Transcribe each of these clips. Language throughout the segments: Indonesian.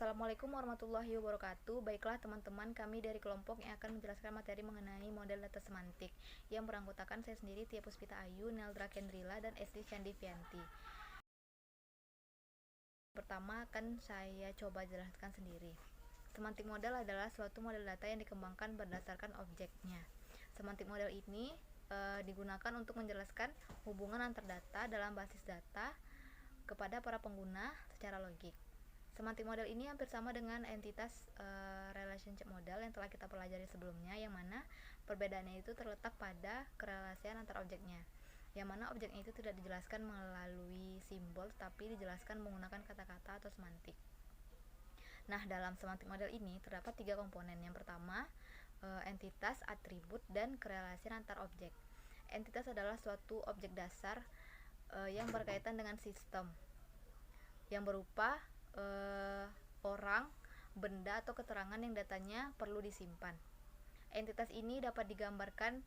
Assalamualaikum warahmatullahi wabarakatuh. Baiklah teman-teman, kami dari kelompok yang akan menjelaskan materi mengenai model data semantik yang beranggotakan saya sendiri, Tia Puspita Ayu, Neldra Kendrila, dan Esti Candivianti. Pertama akan saya coba jelaskan sendiri. Semantik model adalah suatu model data yang dikembangkan berdasarkan objeknya. Semantik model ini digunakan untuk menjelaskan hubungan antar data dalam basis data kepada para pengguna secara logik. Semantik model ini hampir sama dengan entitas relationship model yang telah kita pelajari sebelumnya, yang mana perbedaannya itu terletak pada kerelasian antar objeknya, yang mana objeknya itu tidak dijelaskan melalui simbol tapi dijelaskan menggunakan kata-kata atau semantik. Nah, dalam semantik model ini terdapat 3 komponen. Yang pertama, entitas, atribut, dan kerelasian antar objek. Entitas adalah suatu objek dasar yang berkaitan dengan sistem yang berupa orang, benda, atau keterangan yang datanya perlu disimpan. Entitas ini dapat digambarkan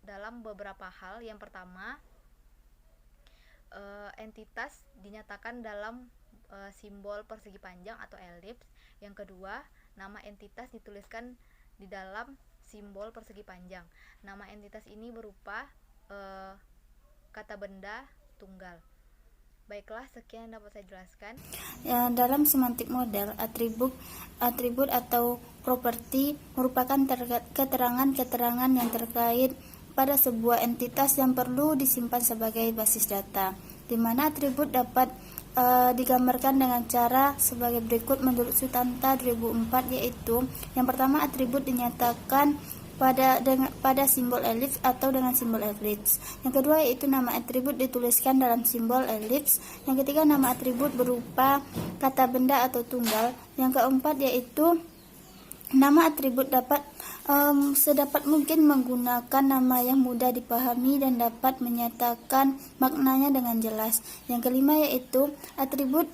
dalam beberapa hal. Yang pertama, entitas dinyatakan dalam simbol persegi panjang atau elips. Yang kedua, nama entitas dituliskan di dalam simbol persegi panjang. Nama entitas ini berupa kata benda tunggal. Baiklah, sekian dapat saya jelaskan. Ya, dalam semantik model, atribut atau properti merupakan keterangan-keterangan yang terkait pada sebuah entitas yang perlu disimpan sebagai basis data, di mana atribut dapat digambarkan dengan cara sebagai berikut menurut Sutanta 2004, yaitu yang pertama, atribut dinyatakan pada simbol elips atau dengan simbol elips. Yang kedua yaitu nama atribut dituliskan dalam simbol elips. Yang ketiga, nama atribut berupa kata benda atau tunggal. Yang keempat yaitu nama atribut dapat sedapat mungkin menggunakan nama yang mudah dipahami dan dapat menyatakan maknanya dengan jelas. Yang kelima yaitu atribut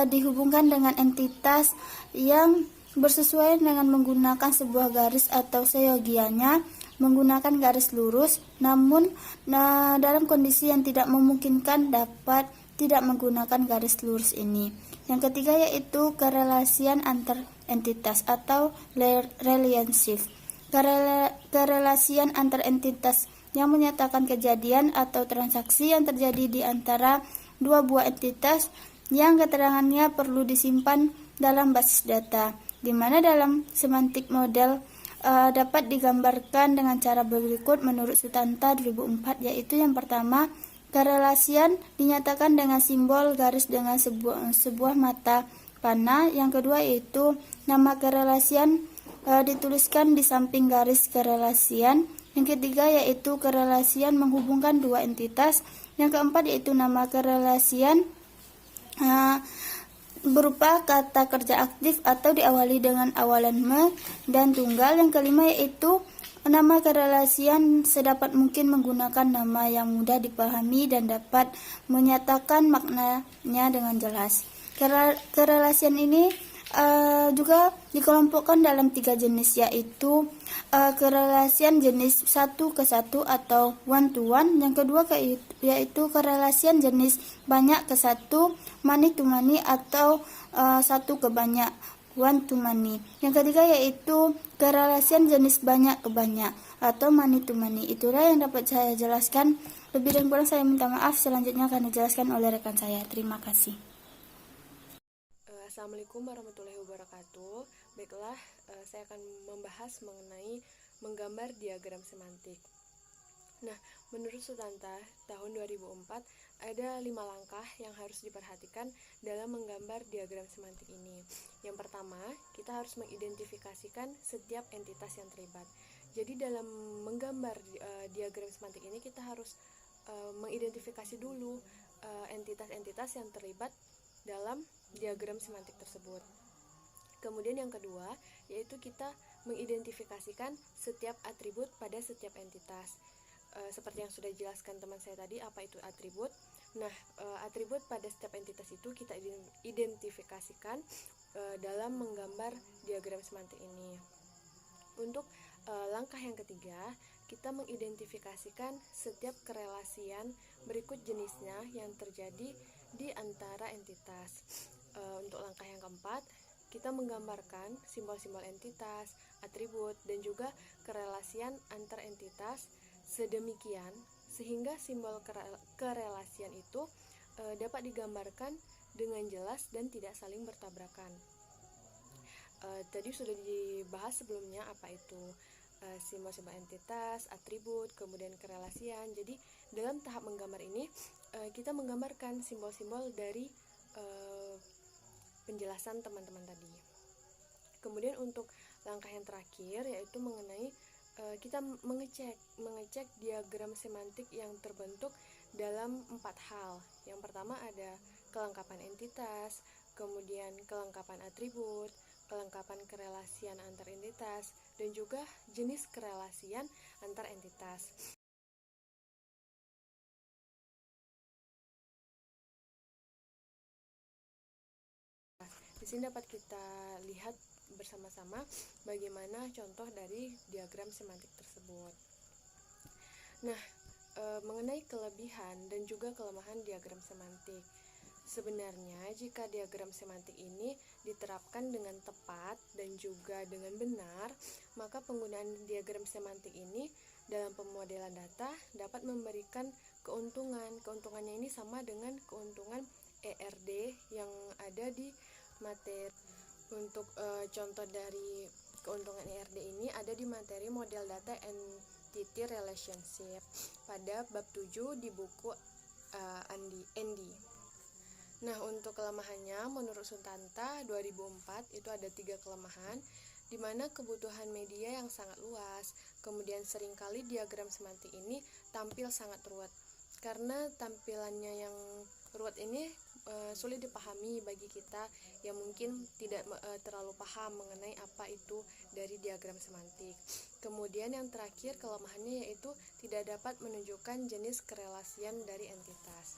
dihubungkan dengan entitas yang bersesuaian dengan menggunakan sebuah garis atau seyogianya menggunakan garis lurus, namun dalam kondisi yang tidak memungkinkan dapat tidak menggunakan garis lurus ini. Yang ketiga yaitu kerelasian antar entitas atau relationship. Kerelasian antar entitas yang menyatakan kejadian atau transaksi yang terjadi di antara dua buah entitas yang keterangannya perlu disimpan dalam basis data, di mana dalam semantik model dapat digambarkan dengan cara berikut menurut Sutanta 2004, yaitu yang pertama, kerelasian dinyatakan dengan simbol garis dengan sebuah mata panah. Yang kedua yaitu nama kerelasian dituliskan di samping garis kerelasian. Yang ketiga yaitu kerelasian menghubungkan dua entitas. Yang keempat yaitu nama kerelasian berupa kata kerja aktif atau diawali dengan awalan me dan tunggal. Yang kelima yaitu nama kerelasian sedapat mungkin menggunakan nama yang mudah dipahami dan dapat menyatakan maknanya dengan jelas. Kerelasian ini juga dikelompokkan dalam 3 jenis, yaitu kerelasian jenis 1 ke 1 atau one to one. Yang kedua yaitu kerelasian jenis banyak ke 1, many to many, atau 1 ke banyak, one to many. Yang ketiga yaitu kerelasian jenis banyak ke banyak atau many to many. Itulah yang dapat saya jelaskan. Lebih dan kurang saya minta maaf. Selanjutnya akan dijelaskan oleh rekan saya. Terima kasih. Assalamualaikum warahmatullahi wabarakatuh. Baiklah, saya akan membahas mengenai menggambar diagram semantik. Nah, menurut Sutanta tahun 2004 ada 5 langkah yang harus diperhatikan dalam menggambar diagram semantik ini. Yang pertama, kita harus mengidentifikasikan setiap entitas yang terlibat. Jadi dalam menggambar diagram semantik ini kita harus mengidentifikasi dulu entitas-entitas yang terlibat dalam diagram semantik tersebut. Kemudian yang kedua yaitu kita mengidentifikasikan setiap atribut pada setiap entitas. Seperti yang sudah dijelaskan teman saya tadi, apa itu atribut. Nah, atribut pada setiap entitas itu kita identifikasikan dalam menggambar diagram semantik ini. Untuk langkah yang ketiga, kita mengidentifikasikan setiap kerelasian berikut jenisnya yang terjadi di antara entitas. Untuk langkah yang keempat keempat, kita menggambarkan simbol-simbol entitas, atribut, dan juga kerelasian antar entitas sedemikian sehingga simbol kerelasian itu dapat digambarkan dengan jelas dan tidak saling bertabrakan. Tadi sudah dibahas sebelumnya apa itu simbol-simbol entitas, atribut, kemudian kerelasian. Jadi dalam tahap menggambar ini kita menggambarkan simbol-simbol dari penjelasan teman-teman tadi. Kemudian untuk langkah yang terakhir yaitu mengenai kita mengecek diagram semantik yang terbentuk dalam 4 hal. Yang pertama ada kelengkapan entitas, kemudian kelengkapan atribut, kelengkapan kerelasian antar entitas, dan juga jenis kerelasian antar entitas. Di sini dapat kita lihat bersama-sama bagaimana contoh dari diagram semantik tersebut. Nah, mengenai kelebihan dan juga kelemahan diagram semantik. Sebenarnya jika diagram semantik ini diterapkan dengan tepat dan juga dengan benar, maka penggunaan diagram semantik ini dalam pemodelan data dapat memberikan keuntungan. Keuntungannya ini sama dengan keuntungan ERD yang ada di materi. Untuk contoh dari keuntungan ERD ini ada di materi model data entity relationship pada bab 7 di buku Andy. Nah, untuk kelemahannya menurut Sutanta 2004 itu ada 3 kelemahan, di mana kebutuhan media yang sangat luas, kemudian seringkali diagram semantik ini tampil sangat ruwet. Karena tampilannya yang ruwet ini sulit dipahami bagi kita yang mungkin tidak terlalu paham mengenai apa itu dari diagram semantik. Kemudian yang terakhir kelemahannya yaitu tidak dapat menunjukkan jenis kerelasian dari entitas.